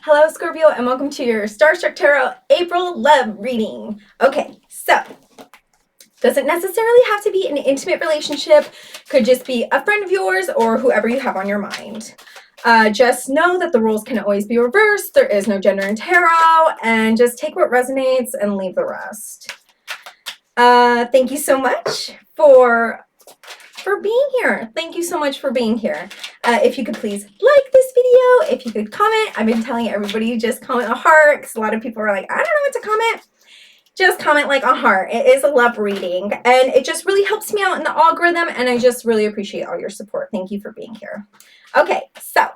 Hello, Scorpio, and welcome to your Starstruck Tarot April love reading. Okay, so doesn't necessarily have to be an intimate relationship, could just be a friend of yours or whoever you have on your mind. Just know that the roles can always be reversed. There is no gender in tarot, and just take what resonates and leave the rest. Thank you so much for being here. Thank you so much for being here. If you could please like this video, if you could comment. I've been telling everybody just comment a heart because a lot of people are like, I don't know what to comment. Just comment like a heart. It is a love reading and it just really helps me out in the algorithm, and I just really appreciate all your support. Thank you for being here. Okay, so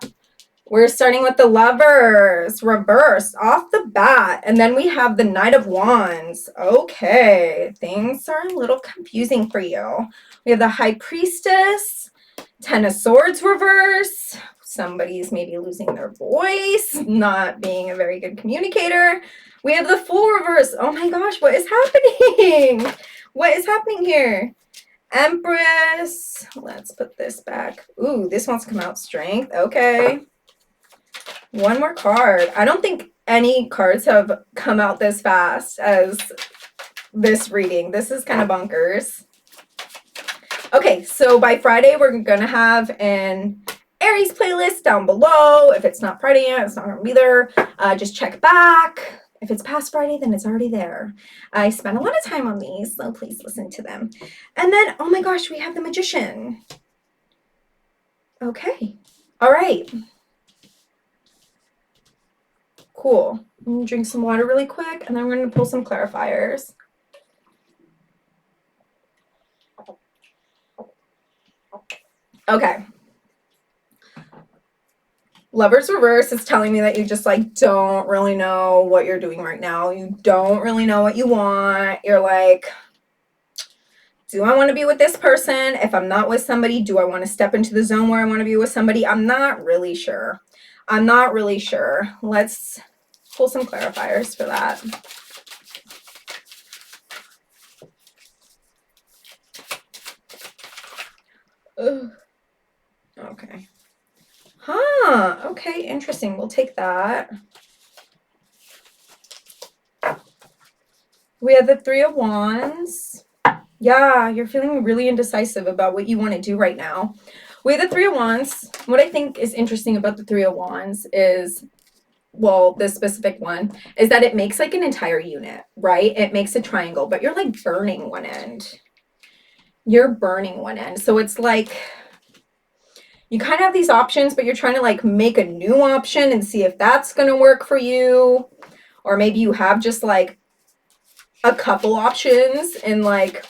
we're starting with the Lovers reversed off the bat, and then we have the Knight of Wands. Okay, things are a little confusing for you. We have the High Priestess, Ten of Swords reverse. Somebody's maybe losing their voice, not being a very good communicator. We have the Fool reverse. Oh my gosh, what is happening? What is happening here? Empress. Let's put this back. Ooh, this wants to come out Strength. Okay. One more card. I don't think any cards have come out this fast as this reading. This is kind of bonkers. Okay, so by Friday, we're going to have an Aries playlist down below. If it's not Friday yet, it's not going to be there. Just check back. If it's past Friday, then it's already there. I spent a lot of time on these, so please listen to them. And then, oh my gosh, we have the Magician. Okay. All right. Cool. I'm going to drink some water really quick, and then we're going to pull some clarifiers. Okay. Lovers reverse is telling me that you just like don't really know what you're doing right now. You don't really know what you want. You're like, do I want to be with this person? If I'm not with somebody, do I want to step into the zone where I want to be with somebody? I'm not really sure. I'm not really sure. Let's pull some clarifiers for that. Ugh. Okay. Huh. Okay, interesting. We'll take that. We have the Three of Wands. Yeah, you're feeling really indecisive about what you want to do right now. We have the Three of Wands. What I think is interesting about the Three of Wands is, well, this specific one, is that it makes like an entire unit, right? It makes a triangle, but you're like burning one end. You're burning one end. So it's like you kind of have these options, but you're trying to like make a new option and see if that's going to work for you. Or maybe you have just like a couple options in like,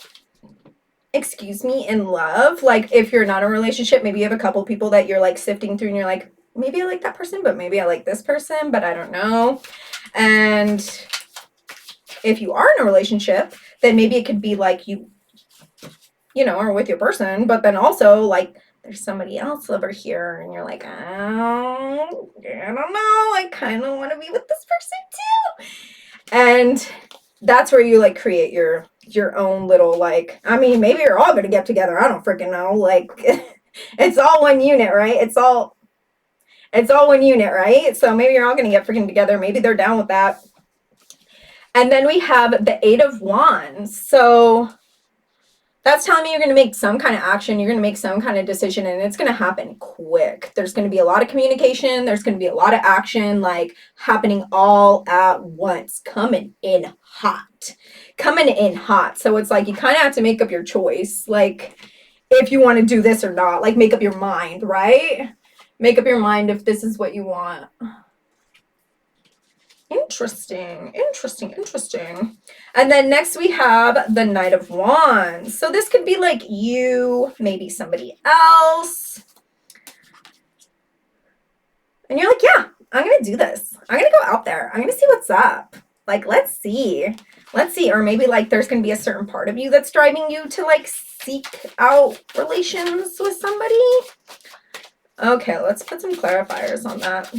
excuse me, in love. Like if you're not in a relationship, maybe you have a couple people that you're like sifting through and you're like, maybe I like that person, but maybe I like this person, but I don't know. And if you are in a relationship, then maybe it could be like you know, are with your person, but then also like there's somebody else over here and you're like, oh, I don't know. I kind of want to be with this person too. And that's where you like create your own little like, I mean, maybe you're all going to get together. I don't freaking know. Like it's all one unit, right? It's all one unit, right? So maybe you're all going to get freaking together. Maybe they're down with that. And then we have the Eight of Wands. So that's telling me you're going to make some kind of action. You're going to make some kind of decision, and it's going to happen quick. There's going to be a lot of communication. There's going to be a lot of action, like happening all at once, coming in hot. Coming in hot. So it's like you kind of have to make up your choice, like if you want to do this or not. Like make up your mind, right? Make up your mind if this is what you want. Interesting. And then next we have the Knight of Wands. So this could be like you, maybe somebody else. And you're like, yeah, I'm going to do this. I'm going to go out there. I'm going to see what's up. Like, let's see. Or maybe like there's going to be a certain part of you that's driving you to like seek out relations with somebody. Okay, let's put some clarifiers on that.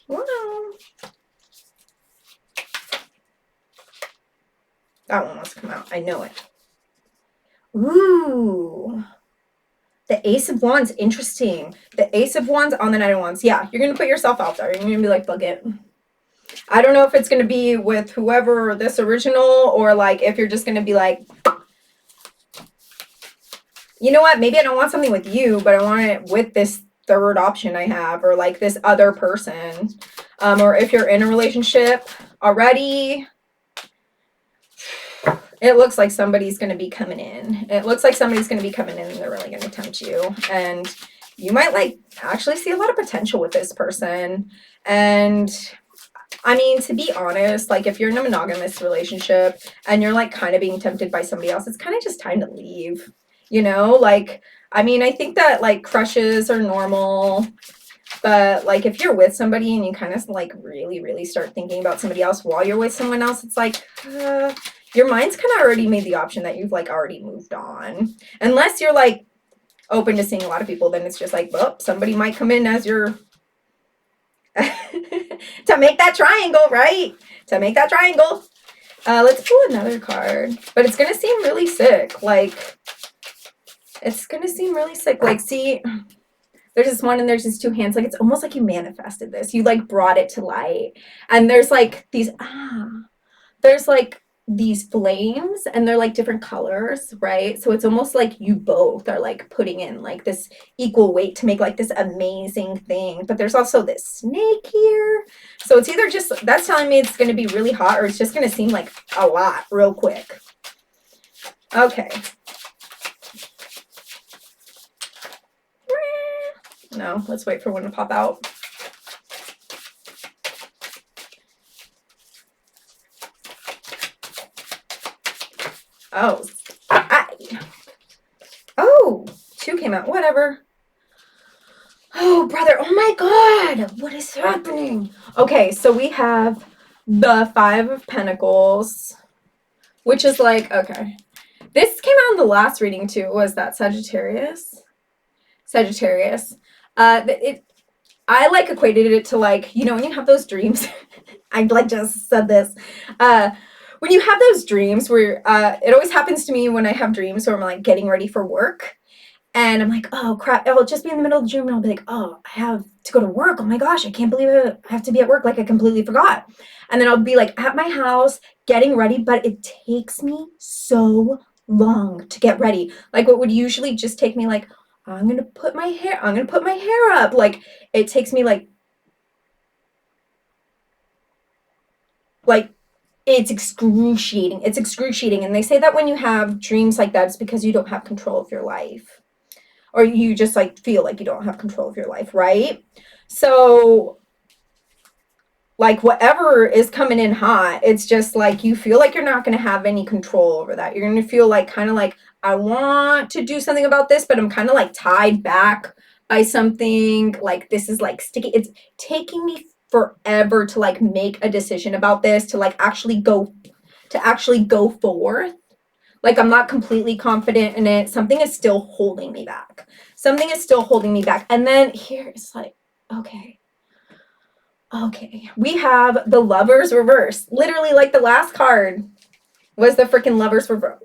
Wow. That one must come out. I know it. Ooh. The Ace of Wands, interesting. The Ace of Wands on the Knight of Wands. Yeah, you're going to put yourself out there. You're going to be like, fuck it. I don't know if it's going to be with whoever this original, or like if you're just going to be like, you know what, maybe I don't want something with you, but I want it with this third option I have, or like this other person. Or if you're in a relationship already, it looks like somebody's going to be coming in. It looks like somebody's going to be coming in and they're really going to tempt you. And you might like actually see a lot of potential with this person. And I mean, to be honest, like if you're in a monogamous relationship and you're like kind of being tempted by somebody else, it's kind of just time to leave, you know? Like, I mean, I think that like crushes are normal, but like if you're with somebody and you kind of like really start thinking about somebody else while you're with someone else, it's like, your mind's kind of already made the option that you've like already moved on. Unless you're like open to seeing a lot of people, then it's just like, well, somebody might come in as your to make that triangle, right? To make that triangle. Let's pull another card. But it's gonna seem really sick. Like, it's gonna seem really sick. Like, see, there's this one and there's these two hands. Like, it's almost like you manifested this. You like brought it to light. And there's like these there's like these flames and they're like different colors, right? So it's almost like you both are like putting in like this equal weight to make like this amazing thing. But there's also this snake here. So it's either just, that's telling me it's going to be really hot, or it's just going to seem like a lot real quick. Okay. No, let's wait for one to pop out. Oh, oh, two came out. Whatever. Oh, brother. Oh my God. What is happening? Okay, so we have the Five of Pentacles, which is like, okay. This came out in the last reading too. Was that Sagittarius? Sagittarius. I like equated it to like, you know, when you have those dreams. I like just said this. When you have those dreams where it always happens to me when I have dreams where I'm like getting ready for work and I'm like, oh crap, I'll just be in the middle of the dream and I'll be like, oh, I have to go to work. Oh my gosh, I can't believe it. I have to be at work. Like I completely forgot. And then I'll be like at my house getting ready, but it takes me so long to get ready. Like what would usually just take me like, I'm going to put my hair up. Like it takes me like it's excruciating. It's excruciating. And they say that when you have dreams like that, it's because you don't have control of your life. Or you just like feel like you don't have control of your life, right? So like whatever is coming in hot, it's just like you feel like you're not going to have any control over that. You're going to feel like kind of like, I want to do something about this, but I'm kind of like tied back by something. Like this is like sticky. It's taking me forever to like make a decision about this, to like actually go forth. Like I'm not completely confident in it. Something is still holding me back. Something is still holding me back. And then here it's like, okay, we have the Lovers reverse. Literally like the last card was the freaking Lovers reverse.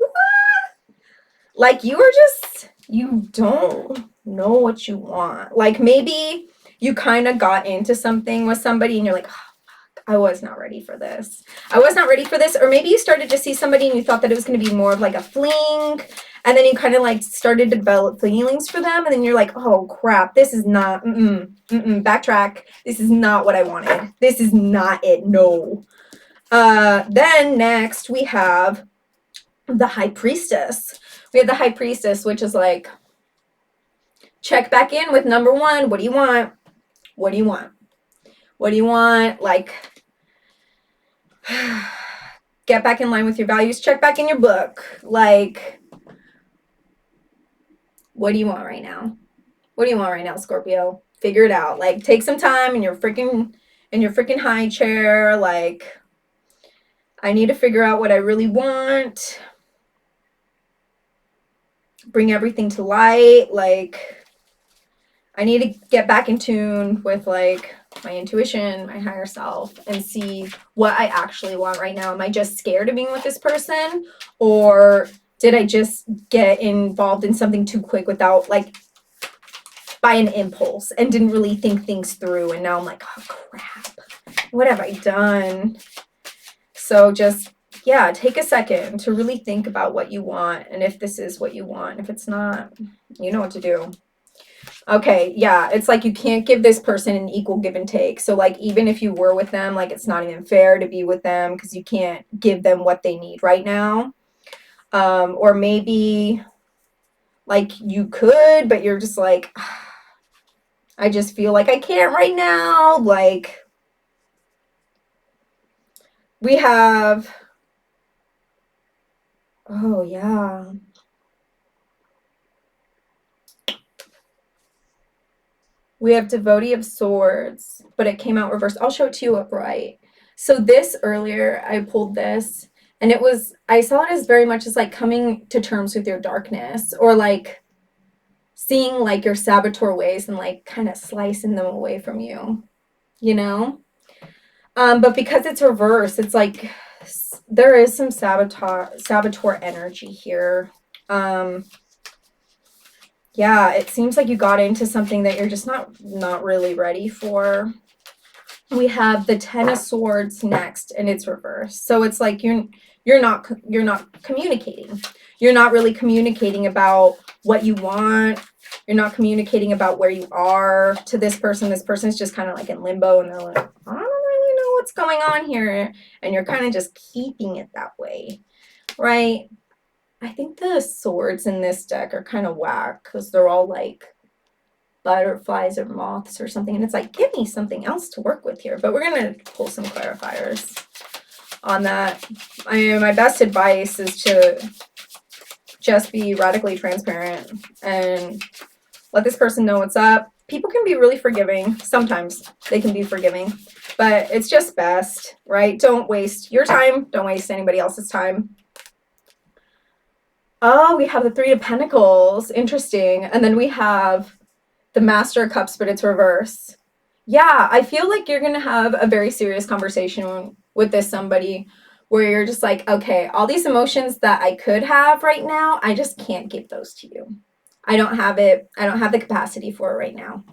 Like you are just, you don't know what you want. Like maybe you kind of got into something with somebody and you're like, oh, fuck, I was not ready for this. I was not ready for this. Or maybe you started to see somebody and you thought that it was going to be more of like a fling. And then you kind of like started to develop feelings for them. And then you're like, oh crap, this is not, backtrack. This is not what I wanted. This is not it. No. Then next we have the High Priestess. We have the High Priestess, which is like, check back in with number one. What do you want? What do you want? What do you want? Like, get back in line with your values. Check back in your book. Like, what do you want right now? What do you want right now, Scorpio? Figure it out. Like, take some time in your freaking high chair. Like, I need to figure out what I really want. Bring everything to light. Like, I need to get back in tune with like my intuition, my higher self, and see what I actually want right now. Am I just scared of being with this person? Or did I just get involved in something too quick without like by an impulse and didn't really think things through. And now I'm like, oh crap, what have I done? So just, yeah, take a second to really think about what you want. And if this is what you want, if it's not, you know what to do. Okay, yeah, it's like you can't give this person an equal give and take. So like even if you were with them, like it's not even fair to be with them because you can't give them what they need right now. Or maybe like you could, but you're just like, I just feel like I can't right now. Like we have, oh yeah. We have Devotee of Swords, but it came out reversed. I'll show it to you upright. So this earlier, I pulled this, and it was, I saw it as very much as like coming to terms with your darkness, or like seeing like your saboteur ways and like kind of slicing them away from you, you know? But because it's reversed, it's like there is some saboteur energy here. Yeah, it seems like you got into something that you're just not really ready for. We have the Ten of Swords next, and it's reversed. So it's like you're not communicating. You're not really communicating about what you want. You're not communicating about where you are to this person. This person's just kind of like in limbo, and they're like, I don't really know what's going on here. And you're kind of just keeping it that way, right? I think the swords in this deck are kind of whack because they're all like butterflies or moths or something. And it's like, give me something else to work with here. But we're going to pull some clarifiers on that. My best advice is to just be radically transparent and let this person know what's up. People can be really forgiving. Sometimes they can be forgiving. But it's just best, right? Don't waste your time. Don't waste anybody else's time. Oh, we have the Three of Pentacles. Interesting. And then we have the Master of Cups, but it's reverse. Yeah, I feel like you're going to have a very serious conversation with this somebody where you're just like, okay, all these emotions that I could have right now, I just can't give those to you. I don't have it. I don't have the capacity for it right now.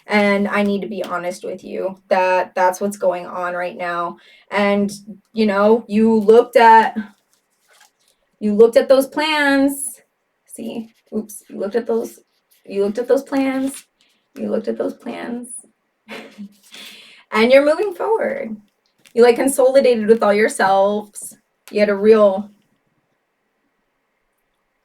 And I need to be honest with you that that's what's going on right now. And, you know, you looked at those plans. See, oops, you looked at those plans. You looked at those plans. And you're moving forward. You like consolidated with all yourselves. You had a real,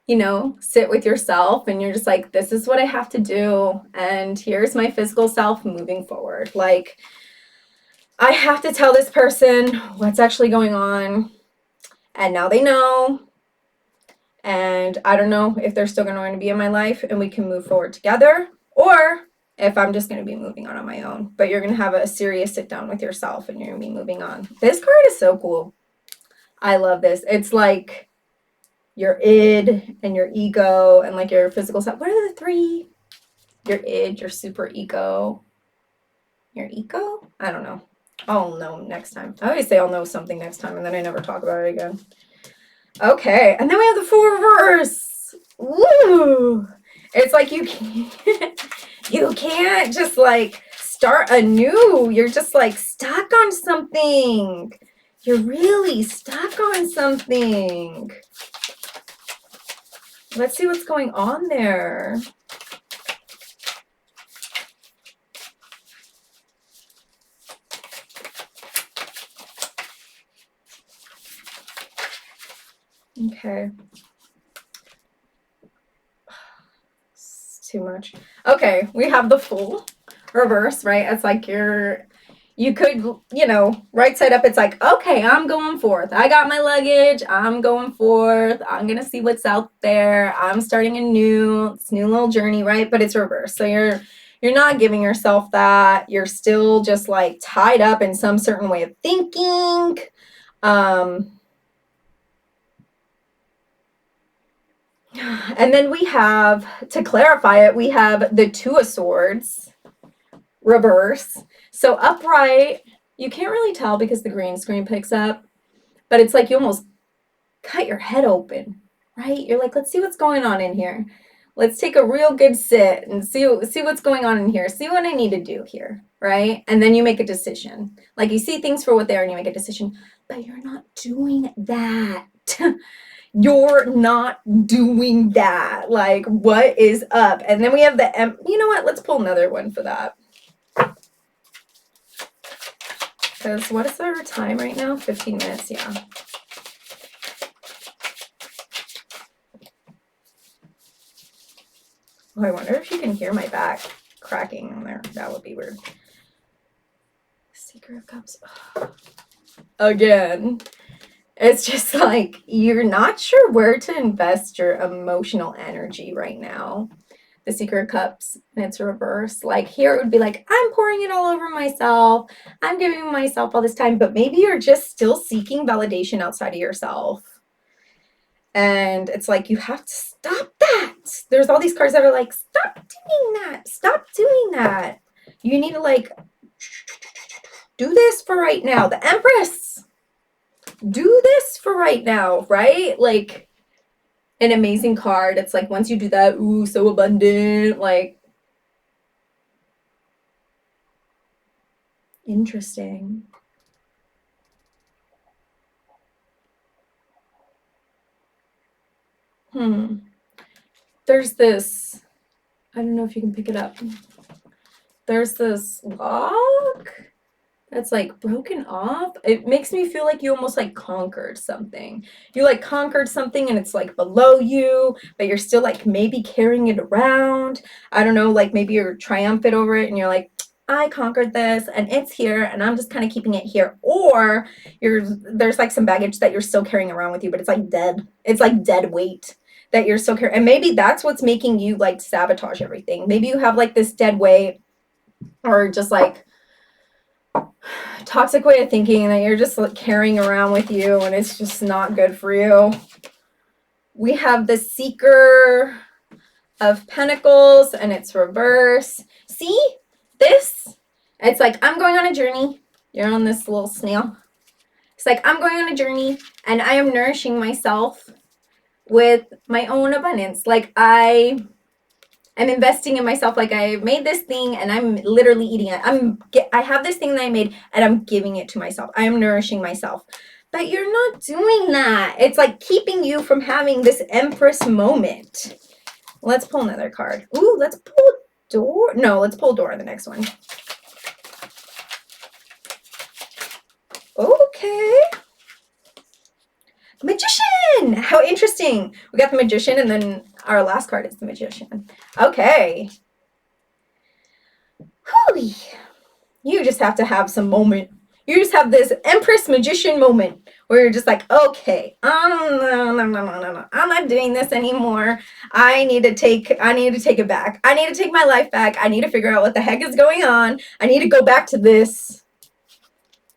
you know, sit with yourself and you're just like, this is what I have to do. And here's my physical self moving forward. Like, I have to tell this person what's actually going on. And now they know. And I don't know if they're still going to be in my life and we can move forward together, or if I'm just going to be moving on my own. But you're going to have a serious sit down with yourself and you're going to be moving on. This card is so cool. I love this. It's like your id and your ego and like your physical self. What are the three? Your id, your super ego, your ego? I don't know. I'll know next time. I always say I'll know something next time and then I never talk about it again. Okay, and then we have the Fool reverse. Woo! It's like you can't just like start anew. You're just like stuck on something. You're really stuck on something. Let's see what's going on there. Okay. It's too much. Okay, we have the Fool reverse, right? It's like you could, you know, right side up, it's like, okay, I'm going forth. I got my luggage. I'm going forth. I'm going to see what's out there. I'm starting a new little journey, right? But it's reverse. So you're not giving yourself that. You're still just like tied up in some certain way of thinking. And then we have, to clarify it, we have the Two of Swords reverse. So upright, you can't really tell because the green screen picks up, but it's like you almost cut your head open, right? You're like, let's see what's going on in here. Let's take a real good sit and see what's going on in here. See what I need to do here, right? And then you make a decision. Like, you see things for what they are and you make a decision, but you're not doing that. You're not doing that. Like, what is up? And then we have the you know what? Let's pull another one for that. Because what is our time right now? 15 minutes, yeah. Oh, I wonder if you can hear my back cracking in there. That would be weird. Seeker of Cups. Again. It's just like, you're not sure where to invest your emotional energy right now. The Seeker of Cups, and it's reverse. Like, here it would be like, I'm pouring it all over myself. I'm giving myself all this time, but maybe you're just still seeking validation outside of yourself. And it's like, you have to stop that. There's all these cards that are like, stop doing that. Stop doing that. You need to, like, do this for right now. The Empress. Do this for right now, right? Like, an amazing card. It's like, once you do that, ooh, so abundant. Like, interesting. There's this, I don't know if you can pick it up. There's this log that's like broken off. It makes me feel like you almost like conquered something. You like conquered something and it's like below you, but you're still like maybe carrying it around. I don't know, like maybe you're triumphant over it and you're like, I conquered this and it's here and I'm just kind of keeping it here. Or there's like some baggage that you're still carrying around with you, but it's like dead. It's like dead weight that you're still carrying. And maybe that's what's making you like sabotage everything. Maybe you have like this dead weight or just like toxic way of thinking that you're just like carrying around with you and it's just not good for you. We have the Seeker of Pentacles and it's reverse. See this? It's like, I'm going on a journey. You're on this little snail. It's like, I'm going on a journey and I am nourishing myself with my own abundance. Like, I'm investing in myself. Like, I made this thing and I'm literally eating it. I have this thing that I made and I'm giving it to myself. I am nourishing myself. But you're not doing that. It's like keeping you from having this Empress moment. Let's pull another card. Ooh, let's pull door. No, let's pull door on the next one. Okay. Magician. How interesting. We got the Magician and then our last card is the Magician. Okay. Holy. You just have to have some moment. You just have this Empress Magician moment where you're just like, okay, no, I'm not doing this anymore. I need to take it back. I need to take my life back. I need to figure out what the heck is going on. I need to go back to this.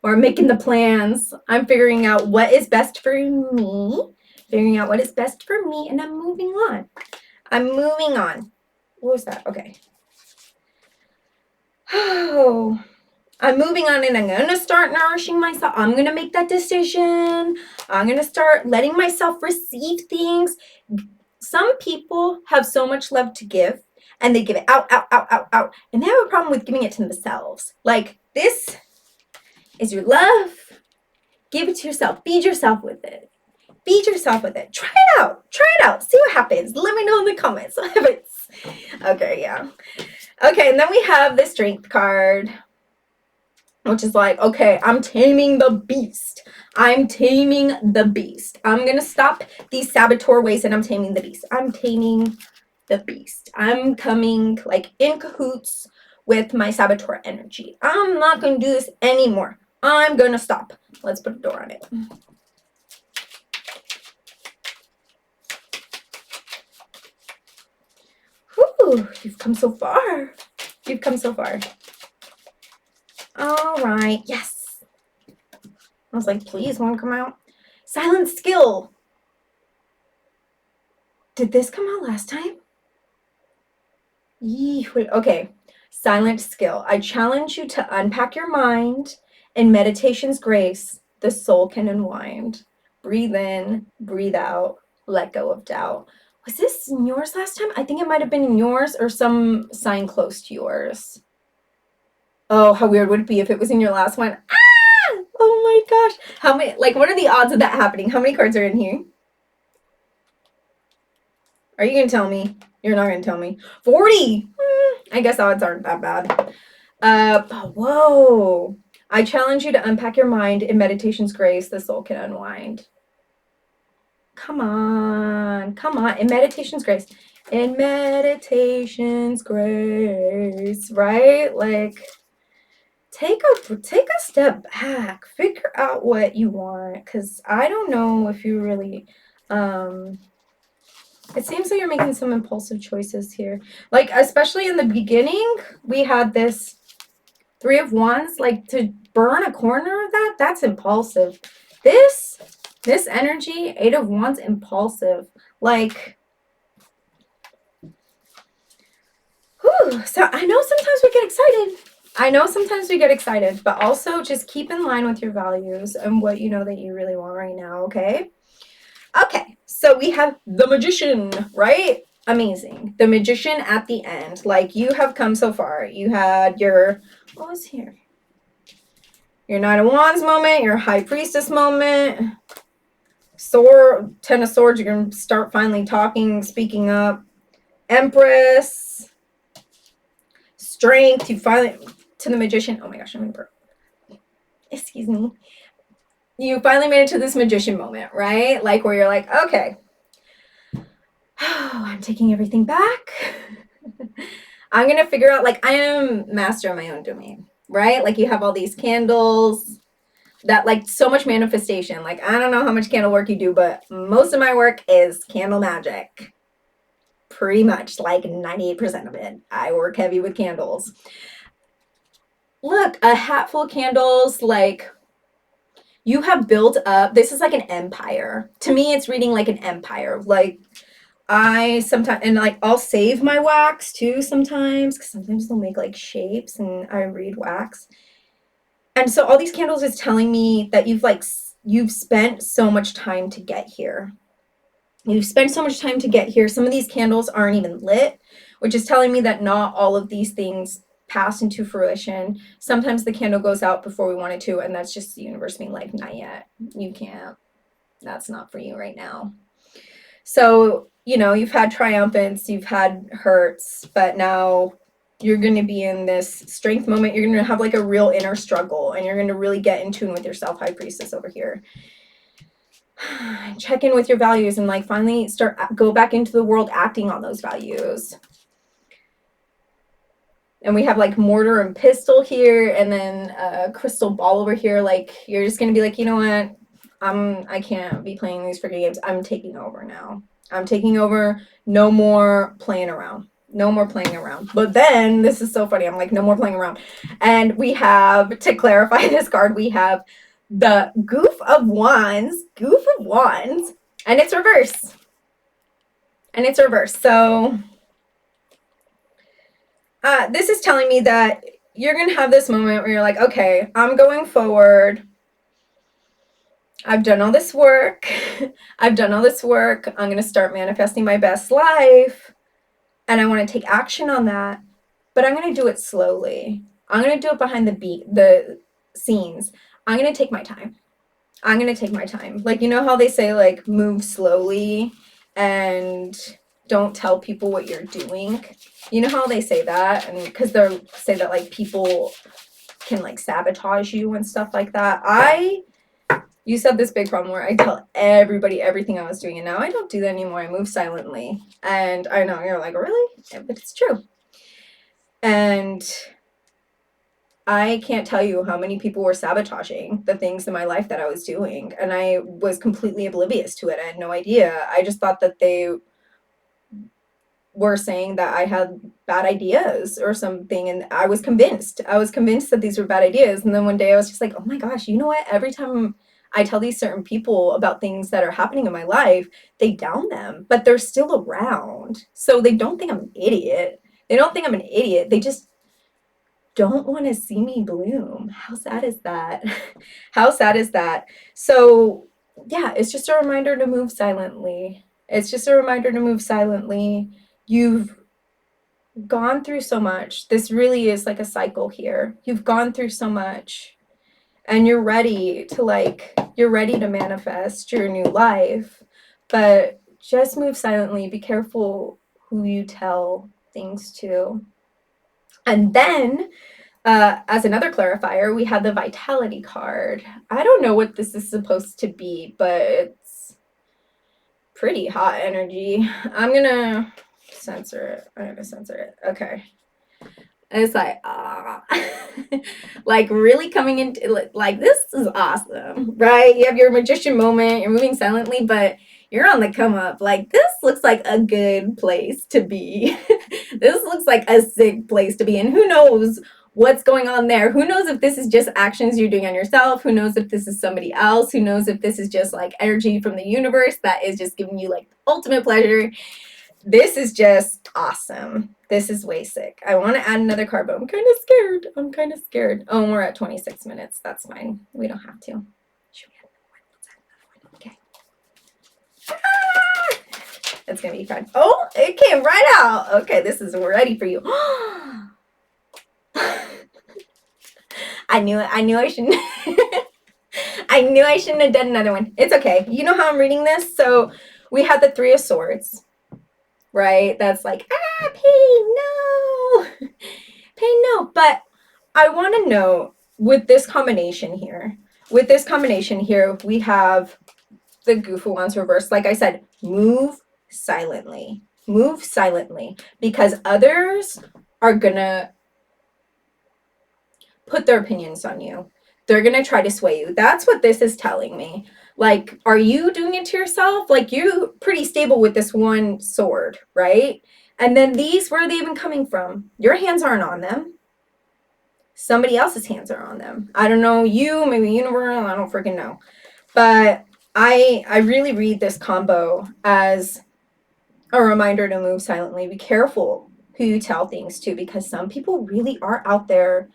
Or I'm making the plans. I'm figuring out what is best for me. Figuring out what is best for me, and I'm moving on. I'm moving on. What was that? Okay. Oh. I'm moving on and I'm going to start nourishing myself. I'm going to make that decision. I'm going to start letting myself receive things. Some people have so much love to give and they give it out. And they have a problem with giving it to themselves. Like, this is your love. Give it to yourself. Feed yourself with it. Feed yourself with it. Try it out. Try it out. See what happens. Let me know in the comments. Okay, yeah. Okay, and then we have the Strength card, which is like, okay, I'm taming the beast. I'm taming the beast. I'm going to stop these saboteur ways and I'm taming the beast. I'm taming the beast. I'm coming like in cahoots with my saboteur energy. I'm not going to do this anymore. I'm going to stop. Let's put a door on it. Whew, you've come so far. You've come so far. All right. Yes. I was like, please, won't come out. Silent skill. Did this come out last time? Okay. Silent skill. I challenge you to unpack your mind. In meditation's grace, the soul can unwind. Breathe in, breathe out, let go of doubt. Was this in yours last time? I think it might have been in yours or some sign close to yours. Oh, how weird would it be if it was in your last one? Ah! Oh my gosh. How many, like, what are the odds of that happening? How many cards are in here? Are you going to tell me? You're not going to tell me. 40! I guess odds aren't that bad. Whoa. I challenge you to unpack your mind. In meditation's grace, the soul can unwind. Come on. Come on. In meditation's grace. In meditation's grace. Right? Like, take a step back. Figure out what you want. Because I don't know if you really... It seems like you're making some impulsive choices here. Like, especially in the beginning, we had this 3 of Wands. Like, to burn a corner of that, that's impulsive. This energy, 8 of Wands, impulsive. Like, whew. So I know sometimes we get excited. But also just keep in line with your values and what you know that you really want right now, okay? Okay, so we have the Magician, right? Amazing. The Magician at the end. Like, you have come so far. You had your, what was here? Your Knight of Wands moment, your High Priestess moment. Sword, 10 of Swords, you're going to start finally talking, speaking up. Empress. Strength, you finally, to the Magician. Oh my gosh, I'm going to burp. Excuse me. You finally made it to this Magician moment, right? Like, where you're like, okay. I'm taking everything back. I'm going to figure out, like, I am master of my own domain, right? Like, you have all these candles that, like, so much manifestation. Like, I don't know how much candle work you do, but most of my work is candle magic. Pretty much, like 98% of it. I work heavy with candles. Look, a hat full of candles, like, you have built up, this is like an empire. To me, it's reading like an empire. Like, I sometimes, and like, I'll save my wax too sometimes, because sometimes they'll make like shapes and I read wax. And so all these candles is telling me that you've spent so much time to get here. You've spent so much time to get here. Some of these candles aren't even lit, which is telling me that not all of these things pass into fruition. Sometimes the candle goes out before we want it to, and that's just the universe being like, not yet. You can't. That's not for you right now. So, you know, you've had triumphants, you've had hurts, but now you're going to be in this strength moment. You're going to have like a real inner struggle, and you're going to really get in tune with yourself, High Priestess over here. Check in with your values and like finally go back into the world acting on those values. And we have like mortar and pistol here, and then a crystal ball over here. Like, you're just going to be like, you know what? I can't be playing these freaking games. I'm taking over now. I'm taking over. No more playing around. No more playing around. But then, this is so funny. I'm like, no more playing around. And we have, to clarify this card, we have the Goof of Wands. Goof of Wands. And it's reverse. And it's reverse. So, this is telling me that you're going to have this moment where you're like, okay, I'm going forward. I've done all this work. I've done all this work. I'm going to start manifesting my best life. And I want to take action on that. But I'm going to do it slowly. I'm going to do it behind the scenes. I'm going to take my time. I'm going to take my time. Like, you know how they say, like, move slowly and don't tell people what you're doing? You know how they say that? And because they say that, like, people can, like, sabotage you and stuff like that. You said this big problem where I tell everybody everything I was doing, and now I don't do that anymore. I move silently. And I know you're like, really? Yeah, but it's true. And I can't tell you how many people were sabotaging the things in my life that I was doing, and I was completely oblivious to it. I had no idea. I just thought that they were saying that I had bad ideas or something, and I was convinced that these were bad ideas. And then one day I was just like, oh my gosh, you know what? Every time I tell these certain people about things that are happening in my life, they down them, but they're still around. So they don't think I'm an idiot. They just don't want to see me bloom. How sad is that? How sad is that? So yeah, it's just a reminder to move silently. It's just a reminder to move silently. You've gone through so much. This really is like a cycle here. You've gone through so much, and you're ready to manifest your new life. But just move silently. Be careful who you tell things to. And then, as another clarifier, we have the Vitality card. I don't know what this is supposed to be, but it's pretty hot energy. I'm gonna censor it. Okay. And it's like, like really coming into, like, this is awesome, right? You have your magician moment, you're moving silently, but you're on the come up. Like, this looks like a good place to be. This looks like a sick place to be. And who knows what's going on there? Who knows if this is just actions you're doing on yourself? Who knows if this is somebody else? Who knows if this is just like energy from the universe that is just giving you like ultimate pleasure? This is just awesome. This is way sick. I want to add another card, but I'm kind of scared. Oh, we're at 26 minutes. That's fine. We don't have to. Should we add another one? Let's add another one. Okay. That's going to be fun. Oh, it came right out. Okay, this is ready for you. I knew it. I knew I shouldn't. I knew I shouldn't have done another one. It's okay. You know how I'm reading this? So we had the Three of Swords. Right? That's like, pain, no. Pain, no. But I want to know, with this combination here, we have the Goofy ones reversed. Like I said, move silently. Move silently. Because others are going to put their opinions on you. They're going to try to sway you. That's what this is telling me. Like, are you doing it to yourself? Like, you're pretty stable with this one sword, right? And then these, where are they even coming from? Your hands aren't on them. Somebody else's hands are on them. I don't know, you, maybe universe, I don't freaking know. But I really read this combo as a reminder to move silently. Be careful who you tell things to, because some people really are out there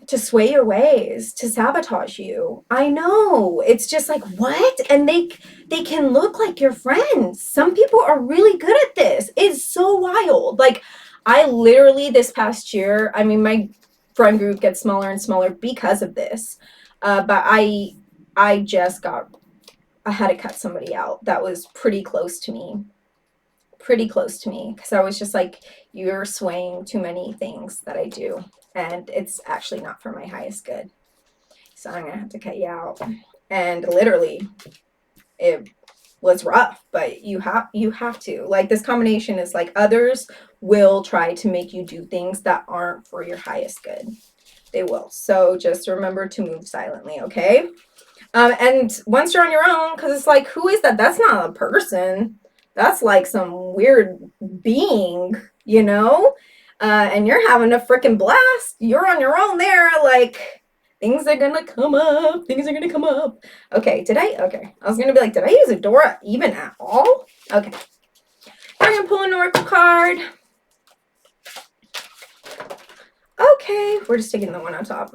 to sway your ways, to sabotage you. I know. It's just like, what? And they can look like your friends. Some people are really good at this. It's so wild. Like, I literally, this past year, I mean, my friend group gets smaller and smaller because of this. But I had to cut somebody out that was pretty close to me. Because I was just like, you're swaying too many things that I do. And it's actually not for my highest good. So I'm going to have to cut you out. And literally, it was rough, but you have to. Like, this combination is like, others will try to make you do things that aren't for your highest good. They will. So just remember to move silently, okay? And once you're on your own, because it's like, who is that? That's not a person. That's like some weird being, you know? And you're having a freaking blast. You're on your own there. Like, things are gonna come up. Okay, okay. I was gonna be like, did I use a Dora even at all? Okay. I'm gonna pull an oracle card. Okay, we're just taking the one on top.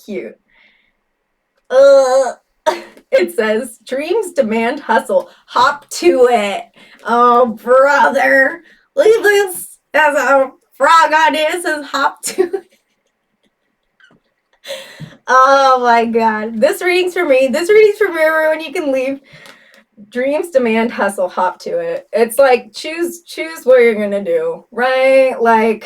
Cute. It says, dreams demand hustle. Hop to it. Oh, brother. Look at this. As a frog on it, it says hop to it. Oh my god. This reading's for me. Everyone. You can leave. Dreams demand hustle. Hop to it. It's like, choose what you're gonna do, right? Like,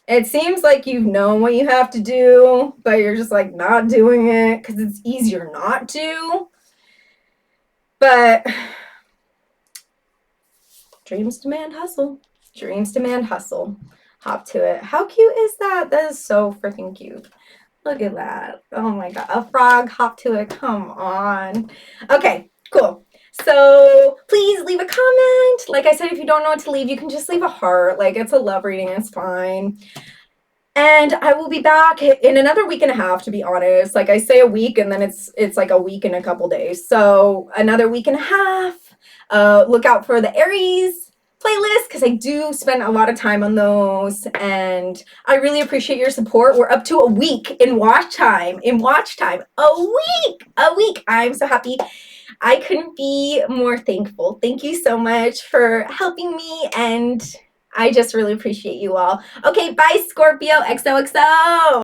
it seems like you've known what you have to do, but you're just like not doing it because it's easier not to. But dreams demand hustle. Hop to it. How cute is that? That is so freaking cute. Look at that. Oh my god. A frog, hop to it. Come on. Okay, cool. So please leave a comment. Like I said, if you don't know what to leave, you can just leave a heart. Like, it's a love reading. It's fine. And I will be back in another week and a half, to be honest. Like, I say a week, and then it's like a week and a couple days. So another week and a half. Look out for the Aries playlist because I do spend a lot of time on those, and I really appreciate your support. We're up to a week in watch time. A week. I'm so happy. I couldn't be more thankful. Thank you so much for helping me, and I just really appreciate you all. Okay, bye, Scorpio. XOXO.